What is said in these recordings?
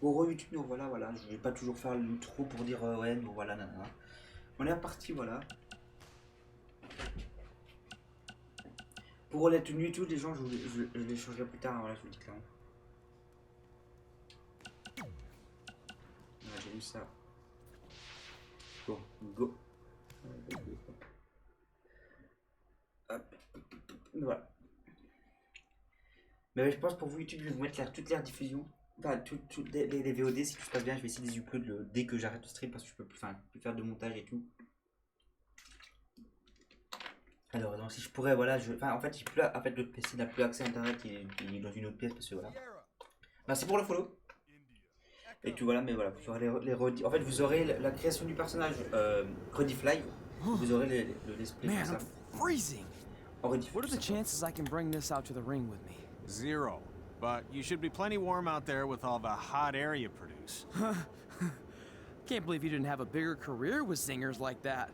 Gros YouTube, nous voilà, voilà. Je vais pas toujours faire l'intro pour dire ouais, nous voilà, nanana. On est reparti, voilà. Pour la tenue et tout, les gens, je les changerai plus tard, hein, voilà, je vous le dis clairement. Voilà, j'ai vu ça. Go, go. Hop. Voilà. Mais ouais, je pense pour vous YouTube, je vais vous mettre toutes les rediffusions. Enfin, toutes les VOD, si tout se passe bien, je vais essayer de les upload dès que j'arrête le stream parce que je peux plus, plus faire de montage et tout. Alors, donc, si je pourrais, voilà, en fait, j'ai plus, en fait, le PC n'a plus accès à internet, il est dans une autre pièce parce que voilà. Merci pour le follow. Et tout, voilà, mais voilà, vous aurez en fait, vous aurez la création du personnage rediff live, vous aurez le display comme ça. En rediff. What are the chances I can bring this out to the ring with me? 0. But you should be plenty warm out there with all the hot air you produce. Can't believe you didn't have a bigger career with singers like that.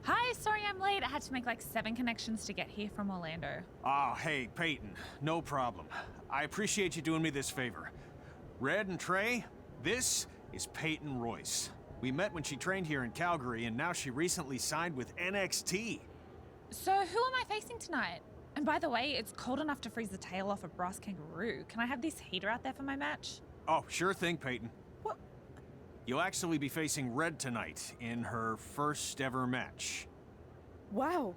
Hi, sorry I'm late. I had to make like 7 connections to get here from Orlando. Oh, hey, Peyton. No problem. I appreciate you doing me this favor. Red and Trey, this is Peyton Royce. We met when she trained here in Calgary, and now she recently signed with NXT. So who am I facing tonight? And by the way, it's cold enough to freeze the tail off a brass kangaroo. Can I have this heater out there for my match? Oh, sure thing, Peyton. What? You'll actually be facing Red tonight in her first ever match. Wow,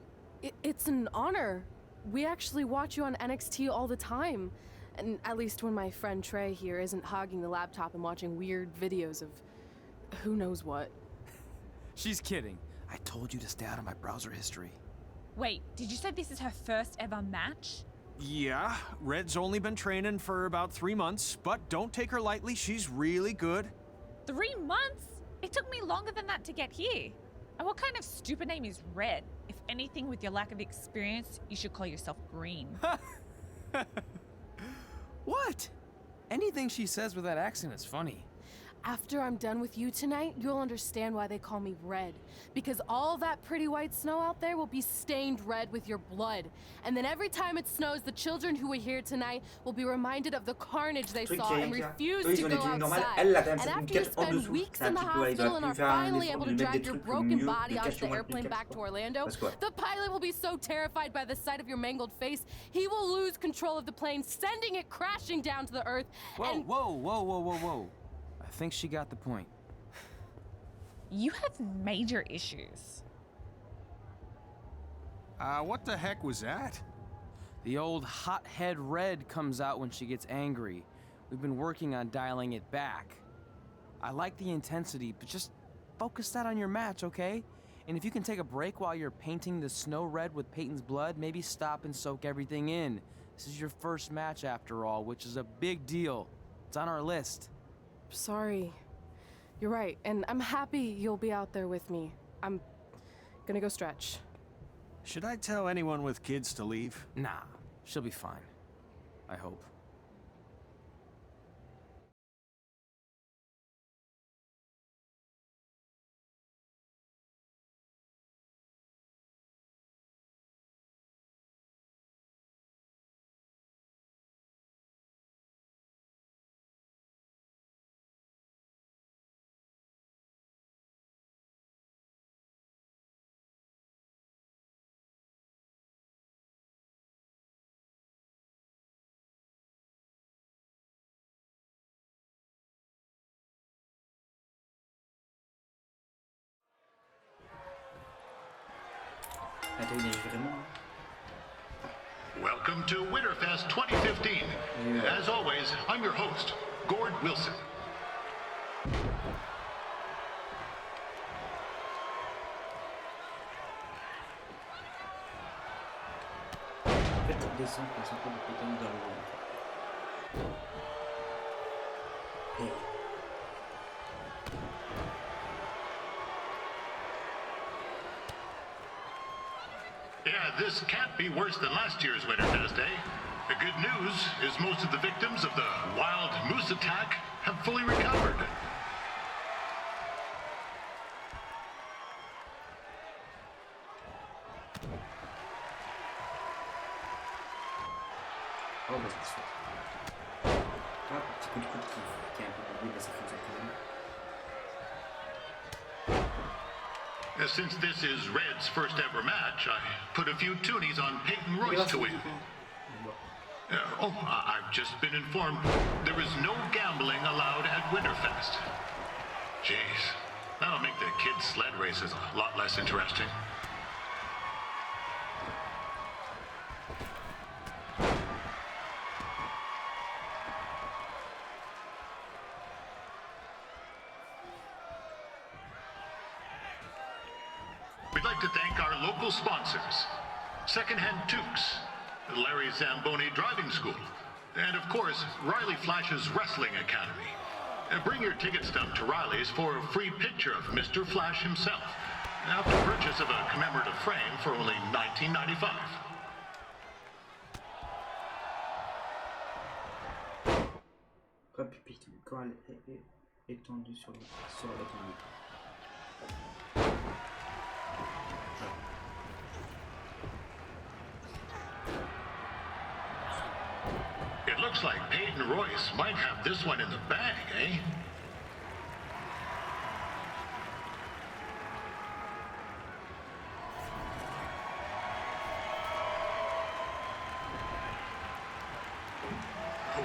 it's an honor. We actually watch you on NXT all the time. And at least when my friend Trey here isn't hogging the laptop and watching weird videos of who knows what. She's kidding. I told you to stay out of my browser history. Wait, did you say this is her first ever match? Yeah, Red's only been training for about 3 months, but don't take her lightly, she's really good. 3 months? It took me longer than that to get here. And what kind of stupid name is Red? If anything, with your lack of experience, you should call yourself Green. What? Anything she says with that accent is funny. After I'm done with you tonight, you'll understand why they call me Red. Because all that pretty white snow out there will be stained red with your blood. And then every time it snows, the children who are here tonight will be reminded of the carnage they saw and refuse to go outside. And after you spend weeks in the hospital and are finally able to drag your broken body onto the airplane back to Orlando, the pilot will be so terrified by the sight of your mangled face, he will lose control of the plane, sending it crashing down to the earth. Whoa. I think she got the point. You have major issues. What the heck was that? The old hothead Red comes out when she gets angry. We've been working on dialing it back. I like the intensity, but just focus that on your match, okay? And if you can take a break while you're painting the snow red with Peyton's blood, maybe stop and soak everything in. This is your first match after all, which is a big deal. It's on our list. Sorry. You're right, and I'm happy you'll be out there with me. I'm gonna go stretch. Should I tell anyone with kids to leave? Nah, she'll be fine. I hope. Welcome to Winterfest 2015. As always, I'm your host, Gord Wilson. Yeah, this can't be worse than last year's Winterfest, eh? The good news is most of the victims of the wild moose attack have fully recovered. Ah, petit coup de coude qui est un peu doublé, mais ça fonctionne quand même. Since this is Red's first ever match, I put a few toonies on Peyton Royce to win. I've just been informed there is no gambling allowed at Winterfest. Jeez, that'll make the kids' sled races a lot less interesting. We'd like to thank our local sponsors, Secondhand Toques, Larry Zamboni Driving School, and of course, Riley Flash's Wrestling Academy. Bring your ticket stub to Riley's for a free picture of Mr. Flash himself, after purchase of a commemorative frame for only $19.95. Quand elle est étendue sur l'étendue. It looks like Peyton Royce might have this one in the bag, eh?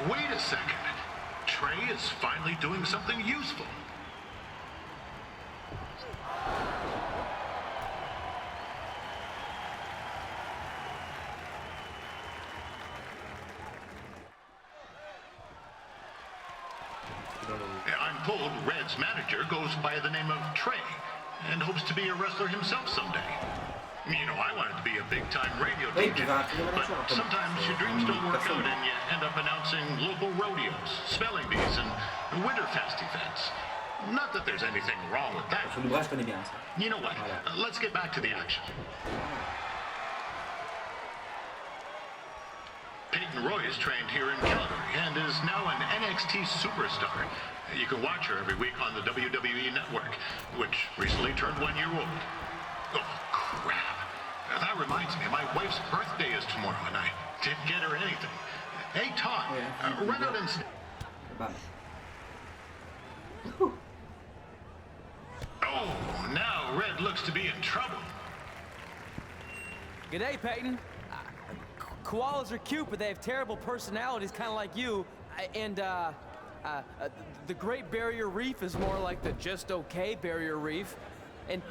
Wait a second. Trey is finally doing something useful. I'm told Red's manager goes by the name of Trey and hopes to be a wrestler himself someday. You know, I wanted to be a big-time radio DJ, but sometimes your dreams don't work out and you end up announcing local rodeos, spelling bees, and Winterfest events. Not that there's anything wrong with that. You know what? Let's get back to the action. Peyton Royce trained here in Calgary and is now an NXT superstar. You can watch her every week on the WWE Network, which recently turned 1 year old. Oh, crap. That reminds me, my wife's birthday is tomorrow, and I didn't get her anything. Hey, Todd, run out and... Oh, now Red looks to be in trouble. G'day, Peyton. Koalas are cute, but they have terrible personalities, kind of like you. The Great Barrier Reef is more like the just okay Barrier Reef. And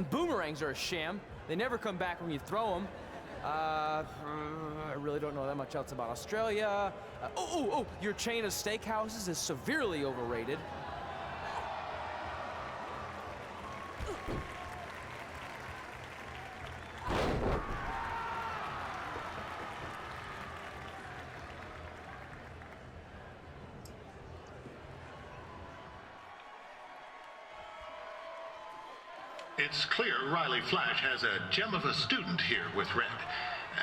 boomerangs are a sham. They never come back when you throw them. I really don't know that much else about Australia. Your chain of steakhouses is severely overrated. It's clear Riley Flash has a gem of a student here with Red.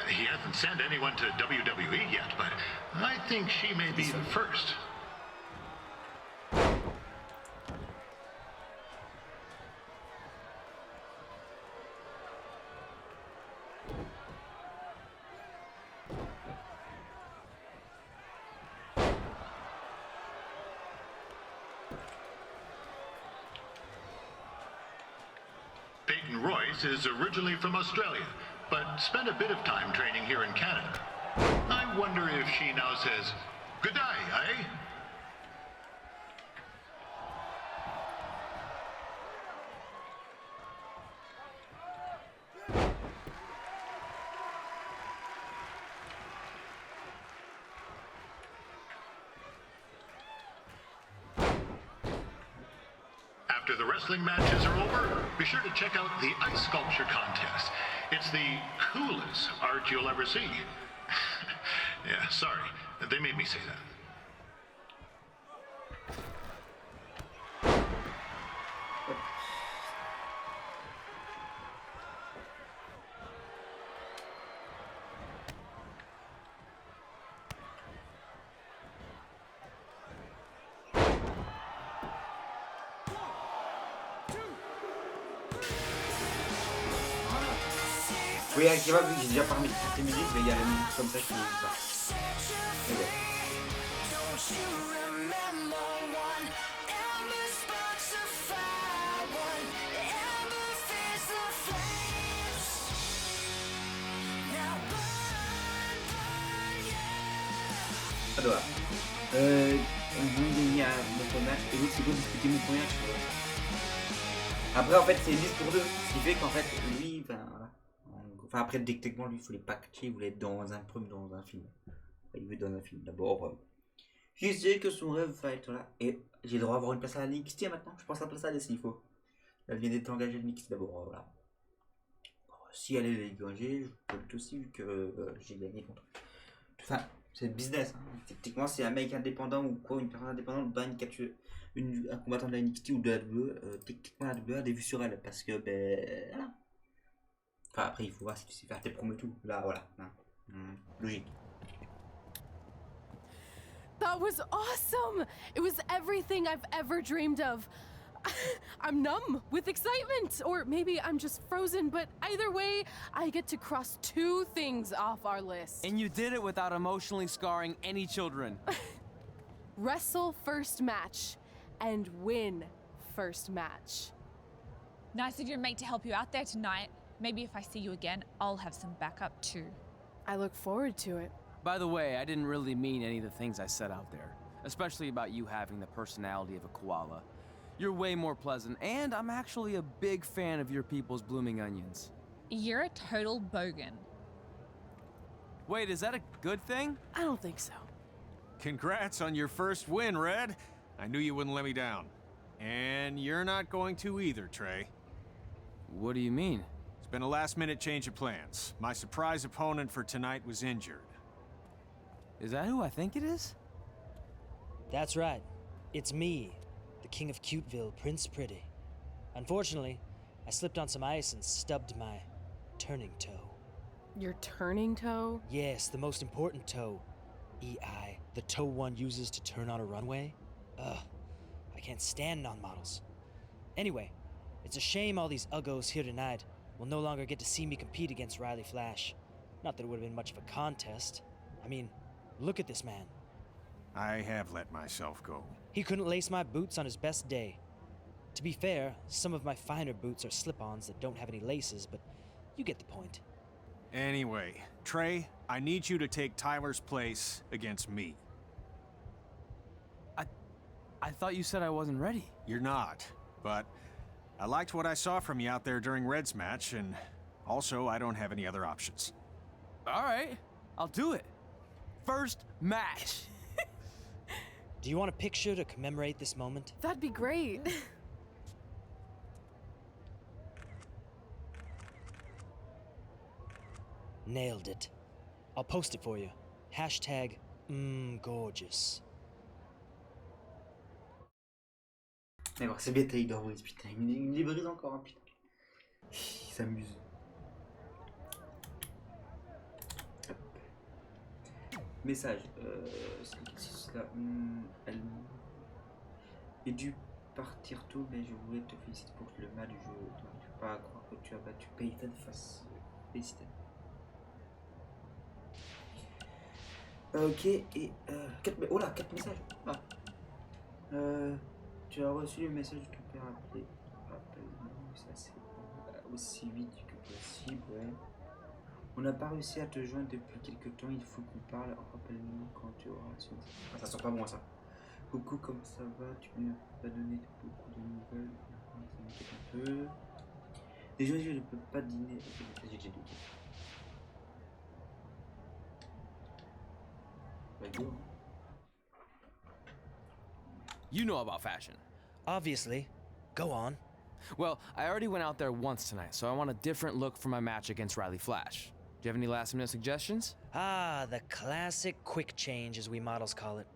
He hasn't sent anyone to WWE yet, but I think she may be the first. Peyton Royce is originally from Australia, but spent a bit of time training here in Canada. I wonder if she now says, "Good day, eh?" After the wrestling matches are over, be sure to check out the ice sculpture contest. It's the coolest art you'll ever see. Yeah, sorry, they made me say that. Oui, avec Eva, vu que j'ai déjà parmi toutes les musiques, mais il y a la musique comme ça qui est pas. Mais bon. Alors voilà. On a mon premier match et l'autre c'est bon discuter mon premier match. Après en fait c'est une liste pour deux. Ce qui fait qu'en fait lui, enfin voilà. Enfin après techniquement lui il voulait pas catcher, il voulait être dans un film. Il veut être dans un film. D'abord, je sais que son rêve va être là. Et j'ai le droit d'avoir une place à la NXT maintenant. Je pense à la place à la s'il faut. Elle vient d'être engagée à NXT d'abord, voilà. Si elle est engagée, je peux aussi vu que j'ai gagné contre. Enfin, c'est business. Hein. Techniquement, c'est un mec indépendant ou quoi, une personne indépendante bat un combattant de la NXT ou de la WWE. Techniquement, la WWE a des vues sur elle parce que, ben, voilà. Enfin, après, il faut voir si tu sais faire tes promos et tout. Là, voilà. Hein. Logique. That was awesome! It was everything I've ever dreamed of. I'm numb with excitement, or maybe I'm just frozen, but either way, I get to cross 2 things off our list. And you did it without emotionally scarring any children. Wrestle first match, and win first match. Nice of your mate to help you out there tonight. Maybe if I see you again, I'll have some backup too. I look forward to it. By the way, I didn't really mean any of the things I said out there, especially about you having the personality of a koala. You're way more pleasant, and I'm actually a big fan of your people's blooming onions. You're a total bogan. Wait, is that a good thing? I don't think so. Congrats on your first win, Red. I knew you wouldn't let me down. And you're not going to either, Trey. What do you mean? It's been a last-minute change of plans. My surprise opponent for tonight was injured. Is that who I think it is? That's right. It's me, the King of Cuteville, Prince Pretty. Unfortunately, I slipped on some ice and stubbed my turning toe. Your turning toe? Yes, the most important toe. EI, the toe one uses to turn on a runway. Ugh, I can't stand non-models. Anyway, it's a shame all these uggos here tonight will no longer get to see me compete against Riley Flash. Not that it would have been much of a contest. I mean, look at this man. I have let myself go. He couldn't lace my boots on his best day. To be fair, some of my finer boots are slip-ons that don't have any laces, but you get the point. Anyway, Trey, I need you to take Tyler's place against me. I thought you said I wasn't ready. You're not, but I liked what I saw from you out there during Red's match, and also I don't have any other options. All right, I'll do it. First match. Do you want a picture to commemorate this moment? That'd be great. Nailed it. I'll post it for you. Hashtag gorgeous. D'accord, c'est bête, il dort, putain, il me les brise encore, hein, putain. Il s'amuse. Hop. Message. C'est cela. Elle est dû partir tôt, mais je voulais te féliciter pour le match du jeu. Tu ne peux pas croire que tu as battu Peyton face. Félicitations. Ok, et 4 messages. Ah. Tu as reçu le message de ton père appelé. Rappelle-nous, ça c'est aussi vite que possible, ouais. On n'a pas réussi à te joindre depuis quelques temps, il faut qu'on parle. Rappelle-nous quand tu auras su. Ah, ça sent pas bon ça. Coucou, comment ça va? Tu ne peux pas donner beaucoup de nouvelles. Ça m'inquiète un peu. Déjà, je ne peux pas dîner. J'ai dit. Bah, go. You know about fashion. Obviously. Go on. Well, I already went out there once tonight, so I want a different look for my match against Riley Flash. Do you have any last-minute suggestions? Ah, the classic quick change, as we models call it.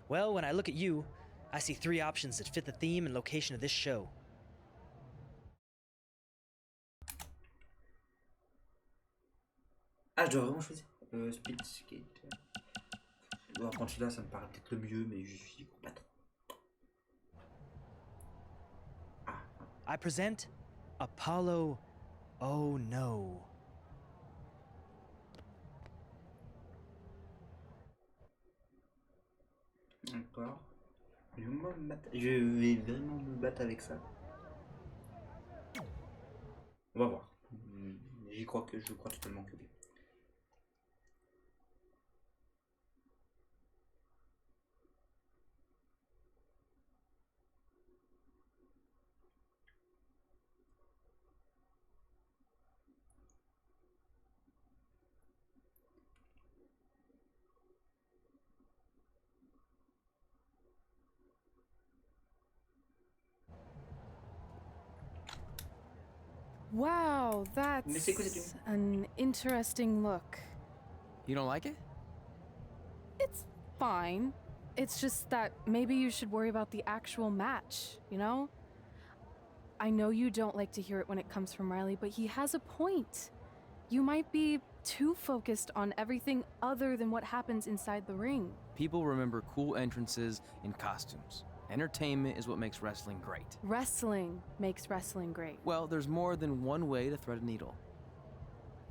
Well, when I look at you, I see 3 options that fit the theme and location of this show. Ah, je dois vraiment choisir. Speed Skate. Alors, quand celui-là, ça me paraît peut-être le mieux, mais je suis pas trop. I present Apollo. Oh no. Encore. Je vais vraiment me battre avec ça. On va voir. Je crois totalement que oui. Wow, Mais c'est quoi cette that's an interesting look. You don't like it? It's fine. It's just that maybe you should worry about the actual match, you know? I know you don't like to hear it when it comes from Riley, but he has a point. You might be too focused on everything other than what happens inside the ring. People remember cool entrances and costumes. Entertainment is what makes wrestling great. Wrestling makes wrestling great. Well, there's more than one way to thread a needle.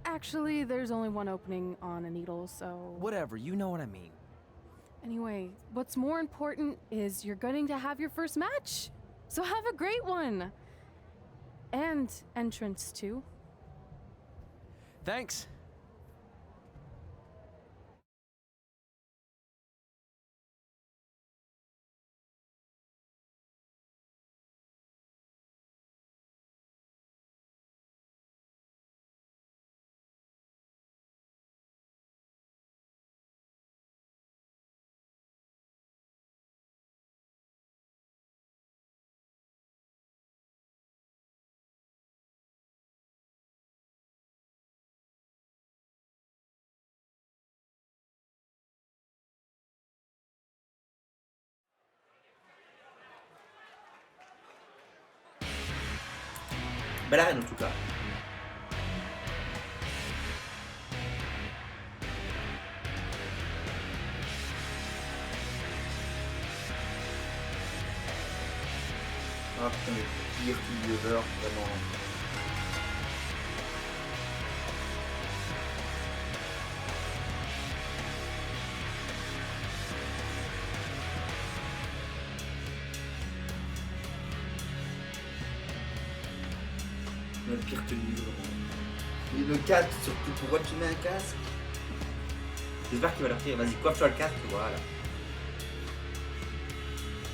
Actually, there's only one opening on a needle, so... Whatever, you know what I mean. Anyway, what's more important is you're going to have your first match. So have a great one. And entrance too. Thanks. Belle arène en tout cas. Ah putain, le pire qui over, vraiment. Le pire tenue vraiment. Et le 4 surtout, pourquoi tu mets un casque? J'espère qu'il va leur dire, vas-y coiffe-toi le casque, voilà.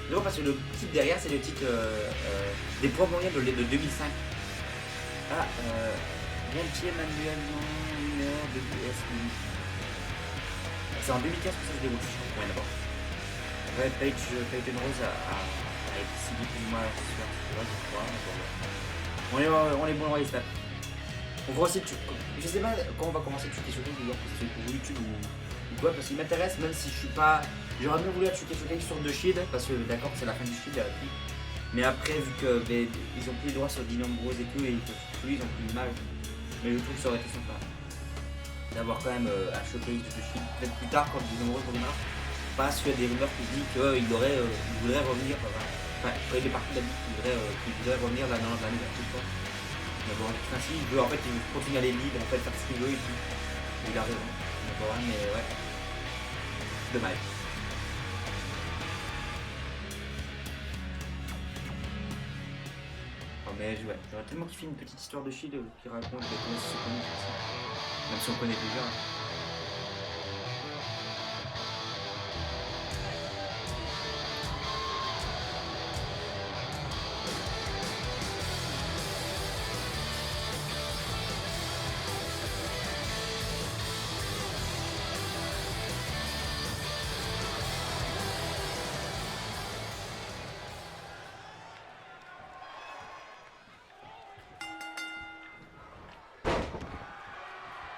Non, parce que le titre derrière c'est le titre des poids moyens de 2005. Ah, Rentier manuellement 1 heure de DS. C'est en 2015 que ça se déroule, je crois. Ouais, d'abord. Ouais, Peyton Rose a été signé plus ou moins sur je crois. On est bon dans les stats. On va aussi, je sais pas quand on va commencer à chuter sur quelque chose, que c'est pour YouTube ou quoi, parce qu'il m'intéresse, même si je suis pas. J'aurais bien voulu chuter sur quelque sorte de shield, parce que d'accord, c'est la fin du shield, mais après, vu que ils ont plus les droits sur Dean Ambrose et tout, et ils ont plus l'image, mais je trouve que ça aurait été sympa d'avoir quand même un showcase de shield, peut-être plus tard quand Dean Ambrose reviendra, parce qu'il y a des rumeurs qui disent qu'il voudrait revenir. Enfin, quand il est parti, il a dit qu'il voudrait revenir là dans l'année d'après. Mais bon, ainsi, il veut continuer à aller libre, en fait, faire ce qu'il veut et tout. Il a raison. Bon, mais ouais. Dommage. Oh, mais ouais, j'aurais tellement kiffé une petite histoire de Shield qui raconte comment ils se sont connus, même si on connaît déjà.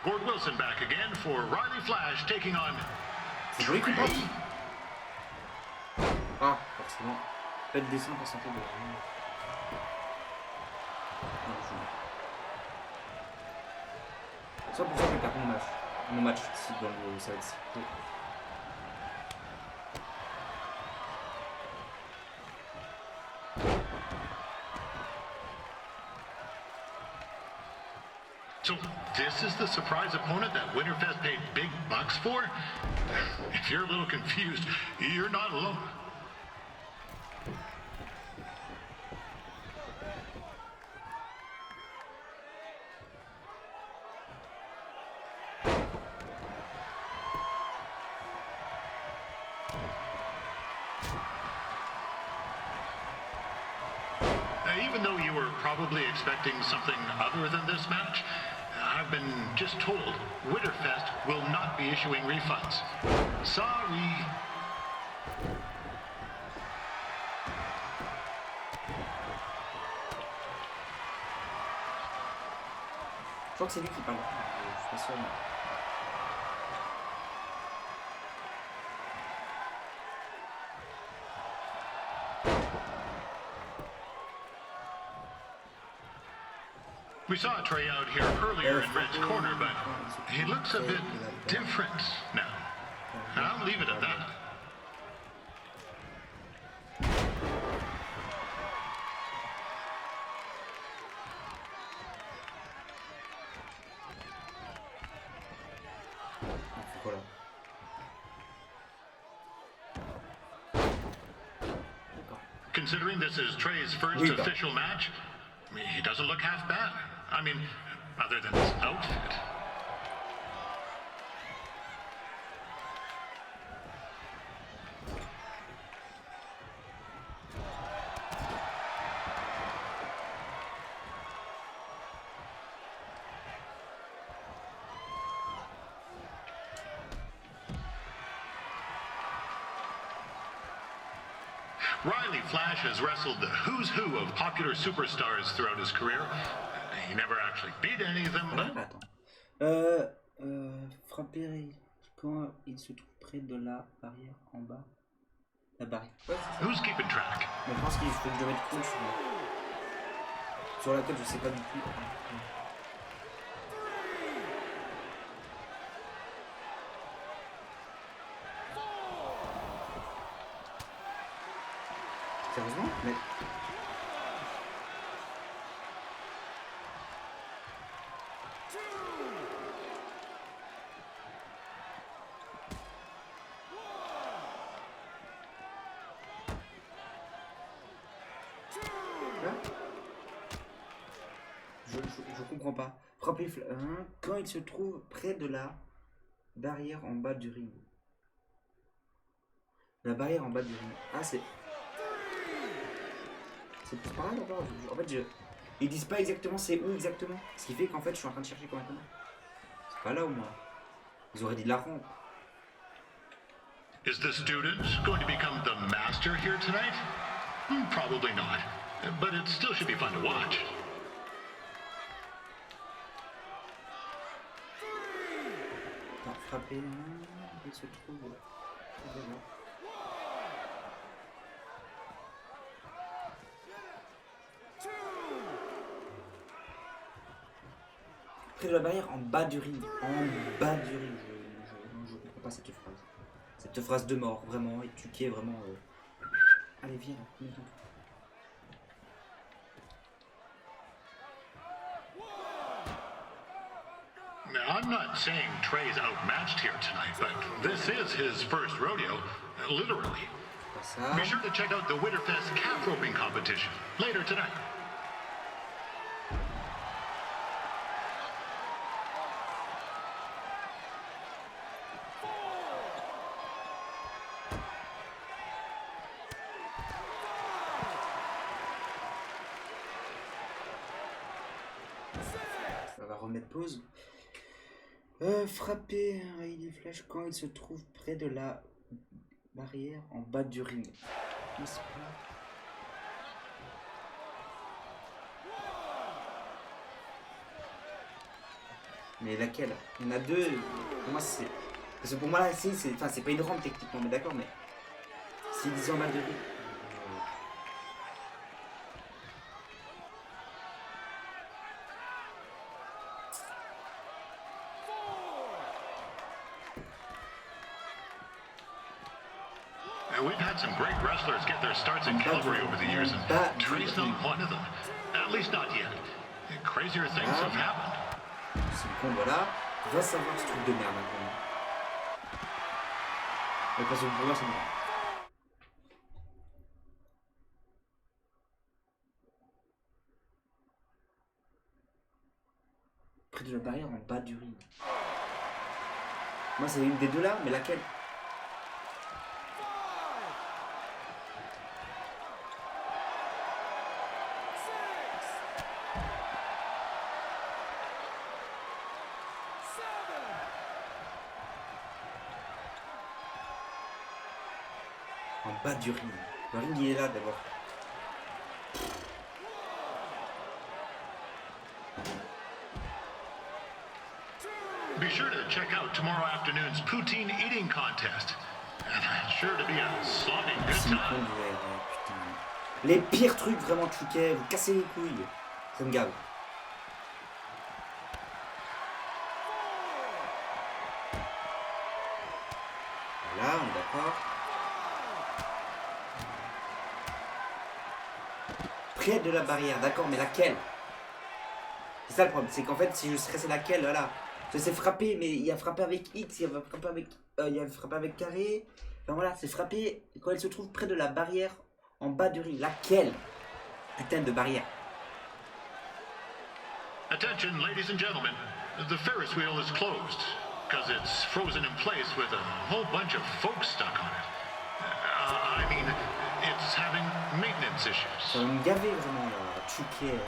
Gord Wilson back again for Riley Flash taking on Trey. Ah, forcément. Faites descendre pour santé de soit pour ça que je perds mon match ici dans le ça va être So this is the surprise opponent that Winterfest paid big bucks for? If you're a little confused, you're not alone. Even though you were probably expecting something other than this match, I've been just told Winterfest will not be issuing refunds. Sorry. crois que c'est lui qui parle. Je suis pas sûr. Mais... We saw Trey out here earlier in Red's corner, but he looks a bit different now. I'll leave it at that. Voilà. Considering this is Trey's first official match, he doesn't look half bad. I mean, other than his outfit. Riley Flash has wrestled the who's who of popular superstars throughout his career. He never actually beat any of them, but... Attends. Frapper quand il se trouve près de la barrière en bas. La barrière. Who's keeping track? Mais je pense qu'il faut que je mette coup sur la tête, je sais pas du tout. Sérieusement? Mais... Je comprends pas. Frapper quand il se trouve près de la barrière en bas du ring. La barrière en bas du ring. Ah, c'est... C'est plus par là d'abord. En fait, ils disent pas exactement c'est où exactement. Ce qui fait qu'en fait, je suis en train de chercher correctement. C'est pas là au moins. Ils auraient dit la rampe. Is the student going to become the master here tonight? Probably not. But it still should be fun to watch. Attends, frapper. Il se trouve. Près de la barrière en bas du ring. En bas du ring. Je comprends pas cette phrase. Cette phrase de mort, vraiment. Et tu qui est vraiment. Allez, viens. Now, I'm not saying Trey's outmatched here tonight, but this is his first rodeo, literally. Be sure to check out the Winterfest calf roping competition later tonight. Ça va remettre pause. Frapper un rail des flashs quand il se trouve près de la barrière en bas du ring. Mais laquelle? Il y en a deux. Pour moi, c'est. Parce que pour moi, là, c'est pas une rampe techniquement, mais d'accord, mais. S'ils disent en bas du ring. We've had some great wrestlers get their starts in Calgary over the years, and Trey's not one of them. At least not yet. Crazier things have happened. Ce combat-là, va savoir ce truc de merde maintenant. Mais parce que pour moi, c'est bon. Près de la barrière en bas du ring. Moi, c'est une des deux là, mais laquelle? En bas du ring. Le ring il est là d'abord. tomorrow afternoon's poutine eating contest. And it's sure to be a sloppy good time. Putain. Les pires trucs vraiment Chuquet, vous cassez les couilles. Ça me gave. Voilà, on est d'accord. Près de la barrière, d'accord, mais laquelle? C'est ça le problème, c'est qu'en fait, si je stressais laquelle, voilà. Je sais frapper, mais il y a frappé avec X, il y a frappé avec, carré. Enfin voilà, c'est frapper quand elle se trouve près de la barrière en bas du ring. Laquelle? Putain de barrière. Attention, ladies and gentlemen. The Ferris wheel is closed because it's frozen in place with a whole bunch of folks stuck on it. I mean, it's having maintenance issues. Ça va me gaver vraiment là, Chuquet.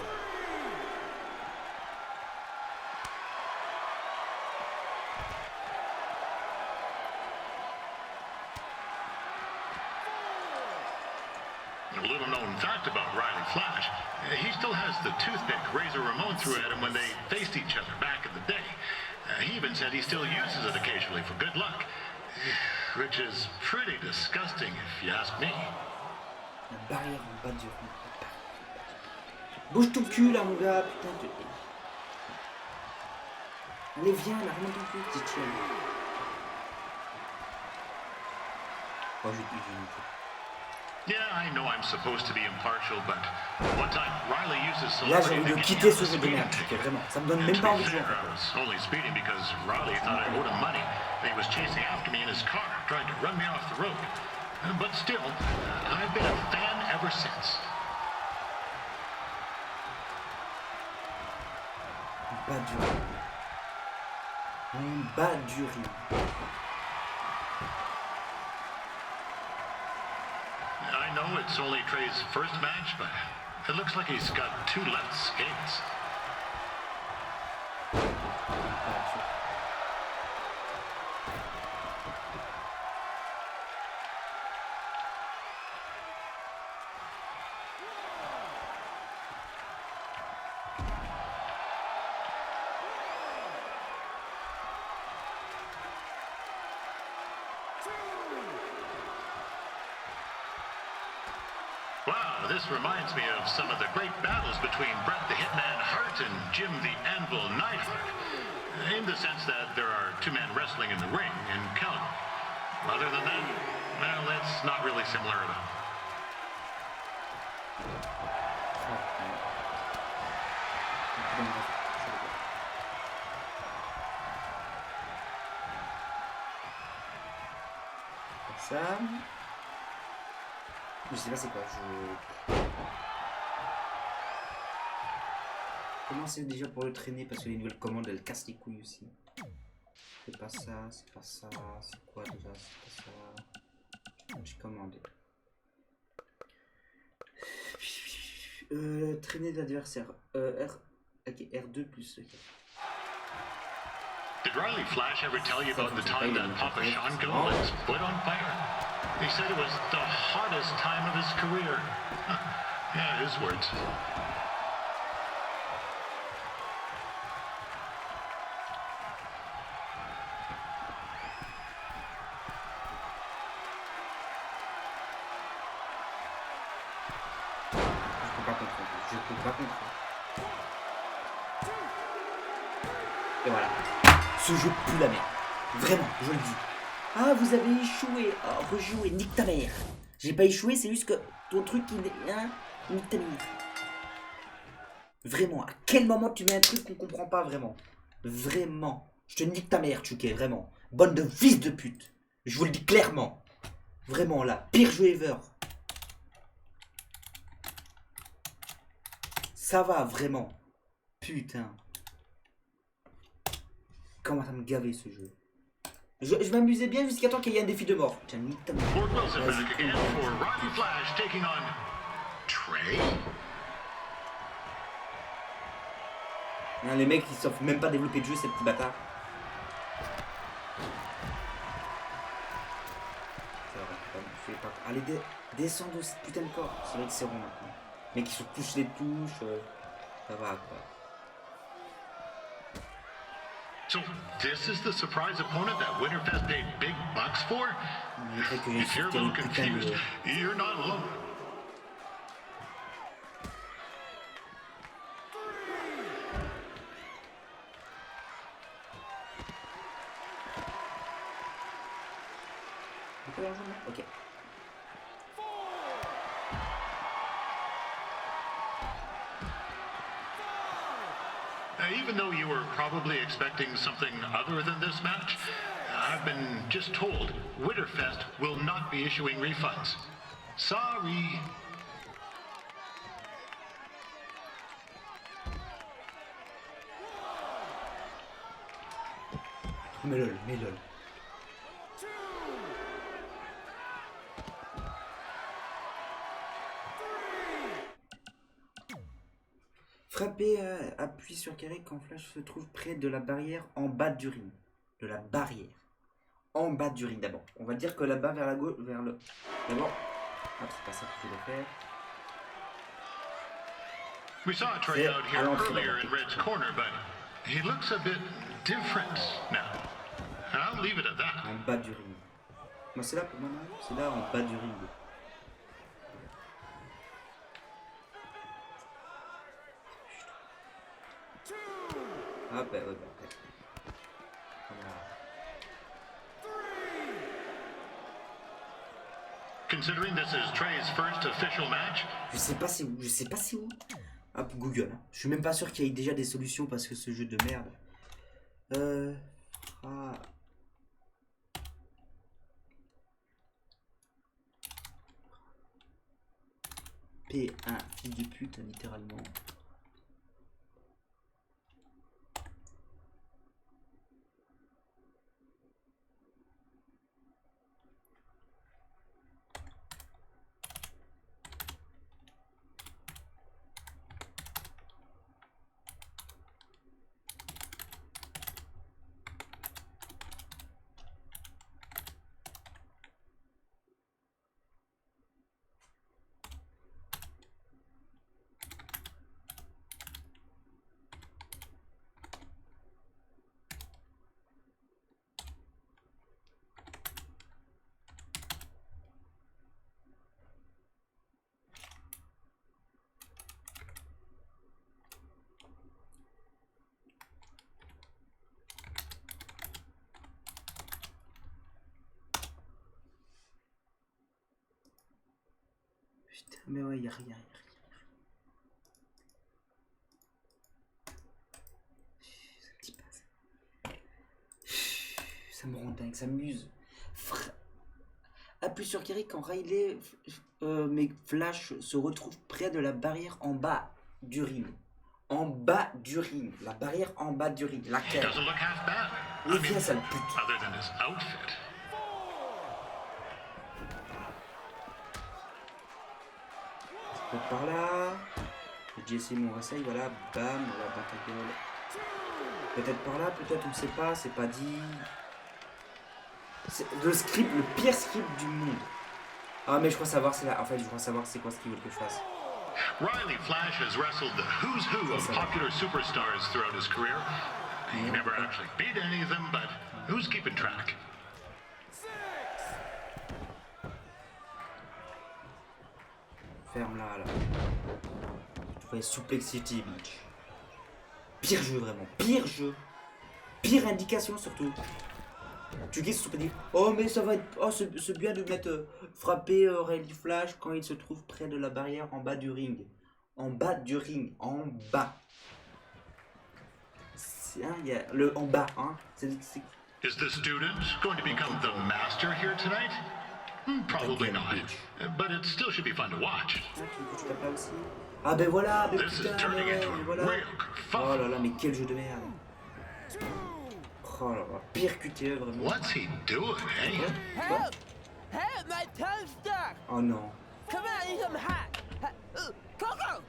A little known fact about Riley Flash, he still has the toothpick Razor Ramon threw at him when they faced each other back in the day. He even said he still uses it occasionally for good luck, which is pretty disgusting if you ask me. La barrière en bas du ring. Bouge ton cul là mon gars, putain de... Allez viens là, remonte ton cul, petit chien. Oh j'ai Yeah, I know I'm supposed to be impartial, but one time Riley uses là j'ai celebrity envie de thinking quitter he has ce a jeu de speeding merde, ticket. vraiment. Ça me donne And même to pas be envie de jouer. fair, I was only speeding because Riley thought I owed him money. He was chasing after me in his car, trying to run me off the road. But still, I've been a fan ever since. Bas du ring. En bas du ring. I know it's only Trey's first match, but it looks like he's got two left skates. Wow, this reminds me of some of the great battles between Bret the Hitman Hart and Jim the Anvil Neidhart, in the sense that there are two men wrestling in the ring in Calgary. Other than that, well, that's not really similar at all. Ça... Je sais pas c'est quoi, Comment c'est déjà pour le traîner parce que les nouvelles commandes elles cassent les couilles aussi. C'est pas ça, c'est pas ça, c'est quoi déjà, c'est pas ça. J'ai commandé. Traîner l'adversaire. Ok, R2 plus. Okay. Did Riley Flash ever tell you about the time that Papa Sean got his foot on fire? He said it was the hottest time of his career. Yeah, his words. Je peux pas comprendre. Et voilà. Ce jeu pue la merde. Vraiment, je le dis. Ah, vous avez échoué. Oh, rejouez, nique ta mère. J'ai pas échoué, c'est juste que ton truc, il est... Hein, nique ta mère. Vraiment, à quel moment tu mets un truc qu'on comprend pas vraiment? Vraiment. Je te nique ta mère, Chuquet, vraiment. Bonne de fils de pute. Je vous le dis clairement. Vraiment, là, pire jeu ever. Ça va, vraiment. Putain. Comment ça me gavait ce jeu. Je m'amusais bien jusqu'à temps qu'il y ait un défi de mort. Tiens, nique ta mère. Fort Wilson back again for Riley Flash taking on Trey. Hein, les mecs ils savent même pas développer de jeu, ces petits bâtards. Allez, descends de ce putain de corps. C'est vrai que c'est rond maintenant. Les mecs ils se touchent les touches. Ça va quoi. So this is the surprise opponent that Winterfest paid big bucks for? If you're a little confused, you're not alone. Ok. Even though you were probably expecting something other than this match, I've been just told Winterfest will not be issuing refunds. Sorry. Mais lol. Frappez, appuie sur carré quand Flash se trouve près de la barrière en bas du ring. De la barrière. En bas du ring d'abord. On va dire que là-bas vers la gauche, vers le... D'abord... Ah, c'est pas ça que je voulais faire. We saw a Trey out here earlier in Red's corner, but he looks a bit different now. And I'll leave it at that. En bas du ring. Moi c'est là pour moi, c'est là en bas du ring. Ah bah ouais, ok. Voilà. Considering this is Trey's first official match. Je sais pas c'est où. Hop, Google. Je suis même pas sûr qu'il y ait déjà des solutions parce que ce jeu de merde. P1, fille de pute, littéralement. Putain, mais ouais, y'a rien. Ça me rend dingue, ça m'amuse. Appuie sur Kerry quand Riley mais Flash se retrouve près de la barrière en bas du ring. En bas du ring. La barrière en bas du ring. Laquelle? Et viens, sale pute. Peut-être par là. J'ai essayé mon réveil, voilà. Bam, voilà, dans ta gueule. Peut-être par là, peut-être, on ne sait pas, c'est pas dit. C'est le script, le pire script du monde. Ah mais je crois savoir, c'est là. En fait, je crois savoir c'est quoi ce qu'ils veulent que je fasse. Riley Flash has wrestled the who's who of popular superstars throughout his career. He never actually beat any of them, but who's keeping track? Ferme là. Tu vois, Suplex City, bitch. Pire jeu, vraiment. Pire jeu. Pire indication, surtout. Tu guesses, tu peux dire, oh, mais ça va être. Oh, c'est bien de mettre frapper Riley Flash quand il se trouve près de la barrière en bas du ring. En bas du ring. En bas. Il y a le en bas, hein. Is the student going to become the master here tonight? Probably not. But it still should be fun to watch. Ah ben voilà, mais putain, mais voilà. Oh là là, mais quel jeu de merde. Oh là là, pire QTE vraiment. What's he doing, eh? Help! Help, my toe's stuck! Oh non. Come on, I need some hot. Coco!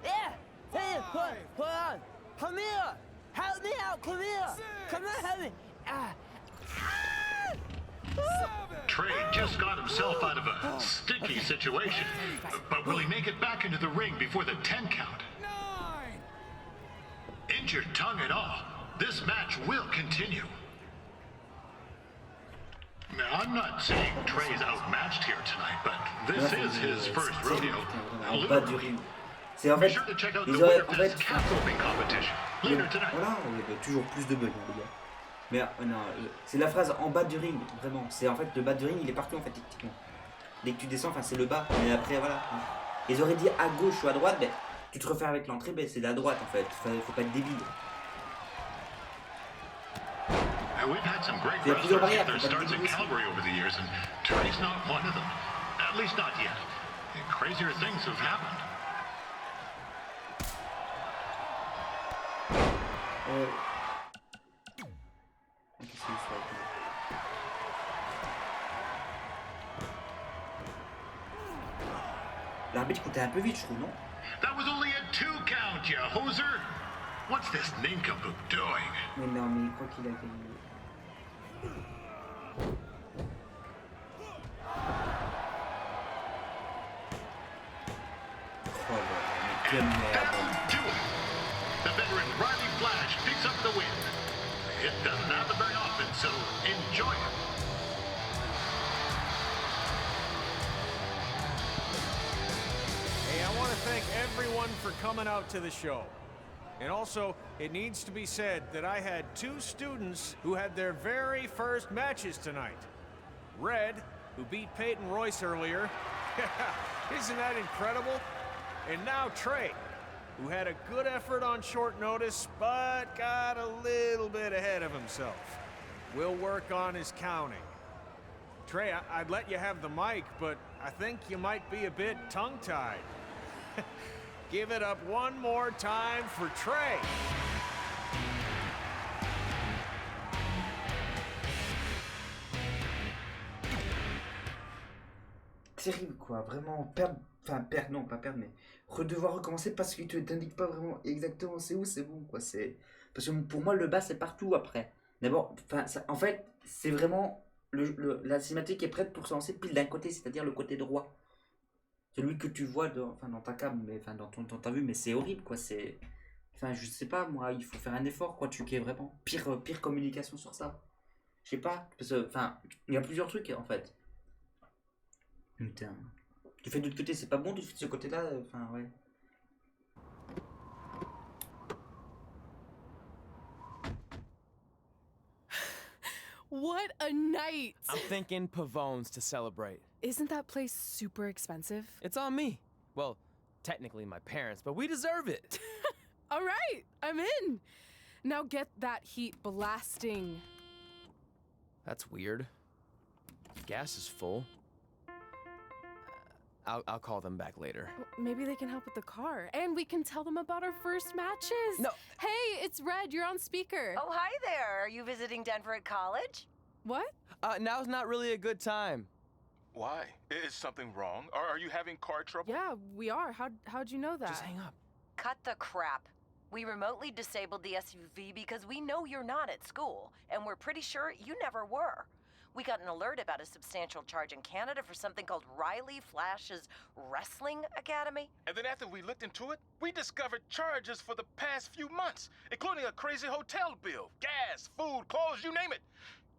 Yeah! Hey, hold on. Come here! Help me out, come here! Come on, help me! Trey just got himself out of a sticky situation, but will he make it back into the ring before the 10 count? Injured tongue and all. This match will continue. Now, I'm not saying Trey's outmatched here tonight, but this is his first rodeo. En bas du ring. C'est en Be fait, sure to check out the ils auraient winner en for this fait. catroping competition later tonight. Voilà, il y a toujours plus de bugs, hein, les gars. Mais non, c'est la phrase en bas du ring, vraiment. C'est en fait le bas du ring, il est partout en fait, techniquement. Dès que tu descends, enfin c'est le bas. Mais après, voilà. Ils auraient dit à gauche ou à droite, ben, tu te refais avec l'entrée, ben, c'est la droite en fait. Faut pas être débile. We've had some great Il y a plusieurs wrestlers barrières, get their faut pas starts in être débile aussi. Calgary over the years, and Trey's not one of them. At least not yet. Crazier things have happened. Qu'est-ce qu'il fait avec lui? L'arbitre comptait un peu vite, je trouve, non? That was only a 2 count, you hoser. What's this nincompoop doing? Mais non, mais il croit qu'il a gagné. Oh là là, mais quelle merde. Do it. The veteran Riley Flash picks up the win. It doesn't happen very often, so enjoy it. Hey, I want to thank everyone for coming out to the show. And also, it needs to be said that I had 2 students who had their very first matches tonight. Red, who beat Peyton Royce earlier. Isn't that incredible? And now Trey, who had a good effort on short notice, but got a little bit ahead of himself. We'll work on his counting. Trey, I'd let you have the mic, but I think you might be a bit tongue-tied. Give it up one more time for Trey. Terrible quoi, vraiment non pas perdre, mais devoir recommencer parce qu'il te t'indique pas vraiment exactement c'est où, c'est bon quoi, c'est parce que pour moi le bas c'est partout après. D'abord, en fait c'est vraiment la cinématique est prête pour se lancer pile d'un côté, c'est-à-dire le côté droit, celui que tu vois dans ta cam, mais dans ta vue, mais c'est horrible quoi, c'est je sais pas moi, il faut faire un effort quoi, tu es vraiment pire communication sur ça, je sais pas, parce que il y a plusieurs trucs en fait. Putain. Tu fais de l'autre côté, c'est pas bon, tu fais de ce côté-là, ouais. What a night! I'm thinking Pavone's to celebrate. Isn't that place super expensive? It's on me. Well, technically my parents, but we deserve it. All right, I'm in. Now get that heat blasting. That's weird. Gas is full. I'll call them back later. Maybe they can help with the car. And we can tell them about our first matches. No. Hey, it's Red. You're on speaker. Oh, hi there. Are you visiting Denver at college? What? Now's not really a good time. Why? Is something wrong? Are you having car trouble? Yeah, we are. How'd you know that? Just hang up. Cut the crap. We remotely disabled the SUV because we know you're not at school, and we're pretty sure you never were. We got an alert about a substantial charge in Canada for something called Riley Flash's Wrestling Academy. And then after we looked into it, we discovered charges for the past few months, including a crazy hotel bill, gas, food, clothes, you name it.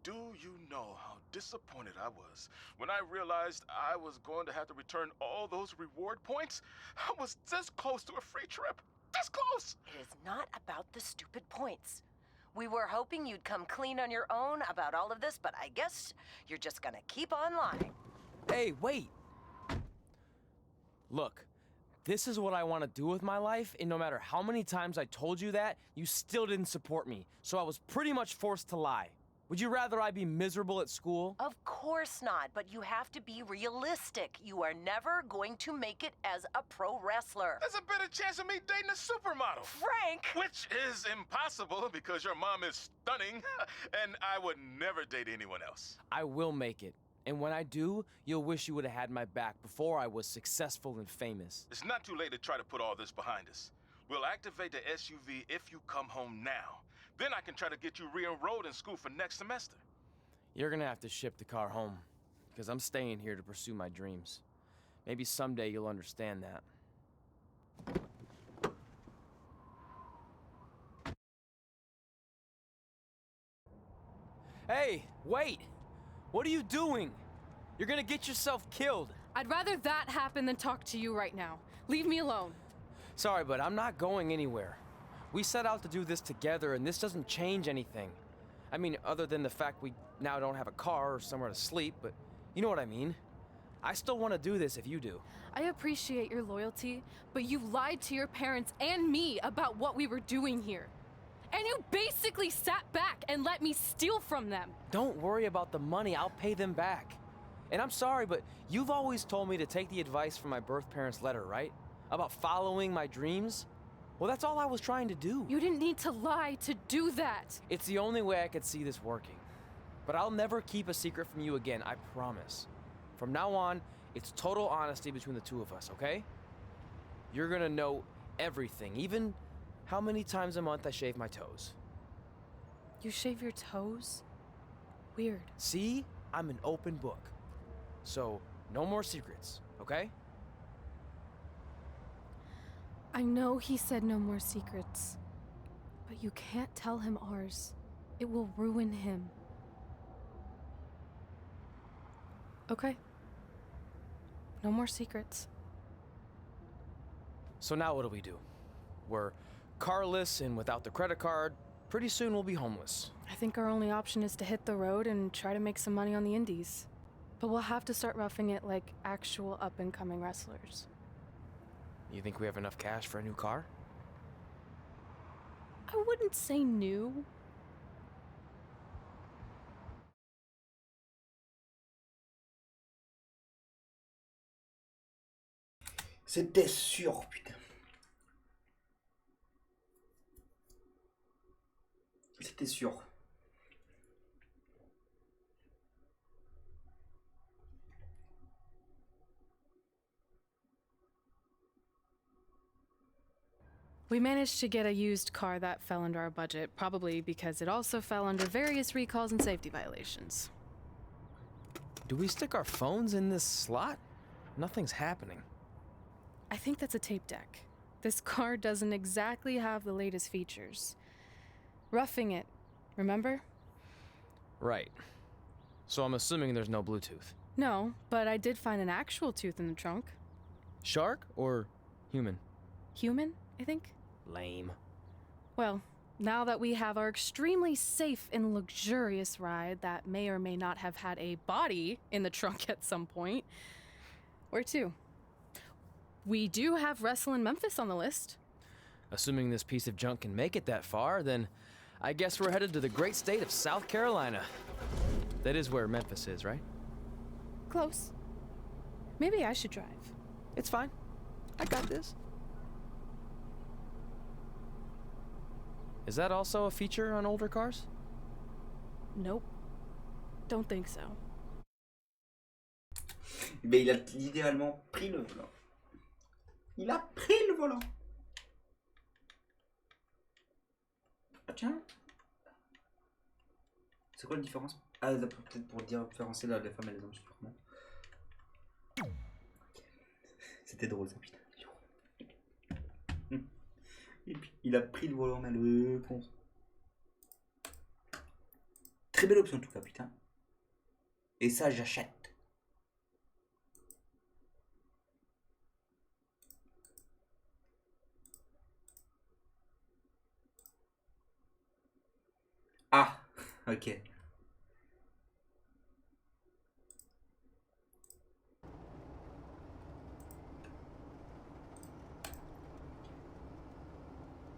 Do you know how disappointed I was when I realized I was going to have to return all those reward points? I was this close to a free trip. This close! It is not about the stupid points. We were hoping you'd come clean on your own about all of this, but I guess you're just gonna keep on lying. Hey, wait. Look, this is what I want to do with my life, and no matter how many times I told you that, you still didn't support me, so I was pretty much forced to lie. Would you rather I be miserable at school? Of course not, but you have to be realistic. You are never going to make it as a pro wrestler. There's a better chance of me dating a supermodel. Frank! Which is impossible because your mom is stunning, and I would never date anyone else. I will make it. And when I do, you'll wish you would have had my back before I was successful and famous. It's not too late to try to put all this behind us. We'll activate the SUV if you come home now. Then I can try to get you re-enrolled in school for next semester. You're gonna have to ship the car home, because I'm staying here to pursue my dreams. Maybe someday you'll understand that. Hey, wait! What are you doing? You're gonna get yourself killed. I'd rather that happen than talk to you right now. Leave me alone. Sorry, but I'm not going anywhere. We set out to do this together, and this doesn't change anything. I mean, other than the fact we now don't have a car or somewhere to sleep, but you know what I mean. I still want to do this if you do. I appreciate your loyalty, but you lied to your parents and me about what we were doing here. And you basically sat back and let me steal from them. Don't worry about the money, I'll pay them back. And I'm sorry, but you've always told me to take the advice from my birth parents' letter, right? About following my dreams? Well, that's all I was trying to do. You didn't need to lie to do that. It's the only way I could see this working. But I'll never keep a secret from you again, I promise. From now on, it's total honesty between the two of us, okay? You're gonna know everything, even how many times a month I shave my toes. You shave your toes? Weird. See? I'm an open book. So, no more secrets, okay? I know he said no more secrets, but you can't tell him ours. It will ruin him. Okay. No more secrets. So now what do? We're carless and without the credit card. Pretty soon we'll be homeless. I think our only option is to hit the road and try to make some money on the indies. But we'll have to start roughing it like actual up-and-coming wrestlers. You think we have enough cash for a new car? I wouldn't say new. C'était sûr, putain. C'était sûr. We managed to get a used car that fell under our budget, probably because it also fell under various recalls and safety violations. Do we stick our phones in this slot? Nothing's happening. I think that's a tape deck. This car doesn't exactly have the latest features. Roughing it, remember? Right. So I'm assuming there's no Bluetooth. No, but I did find an actual tooth in the trunk. Shark or human? Human, I think. Lame. Well, now that we have our extremely safe and luxurious ride that may or may not have had a body in the trunk at some point, where to? We do have Wrestle in Memphis on the list. Assuming this piece of junk can make it that far, then I guess we're headed to the great state of South Carolina. That is where Memphis is, right? Close. Maybe I should drive. It's fine. I got this. Is that also a feature on older cars? Nope. Don't think so. Mais il a littéralement pris le volant. Il a pris le volant. Ah tiens. C'est quoi la différence? Ah, peut-être pour différencier les femmes et les hommes, sûrement. C'était drôle ça, putain. Et puis, il a pris le volant, mais le con. Très belle option en tout cas, putain. Et ça, j'achète. Ah, ok.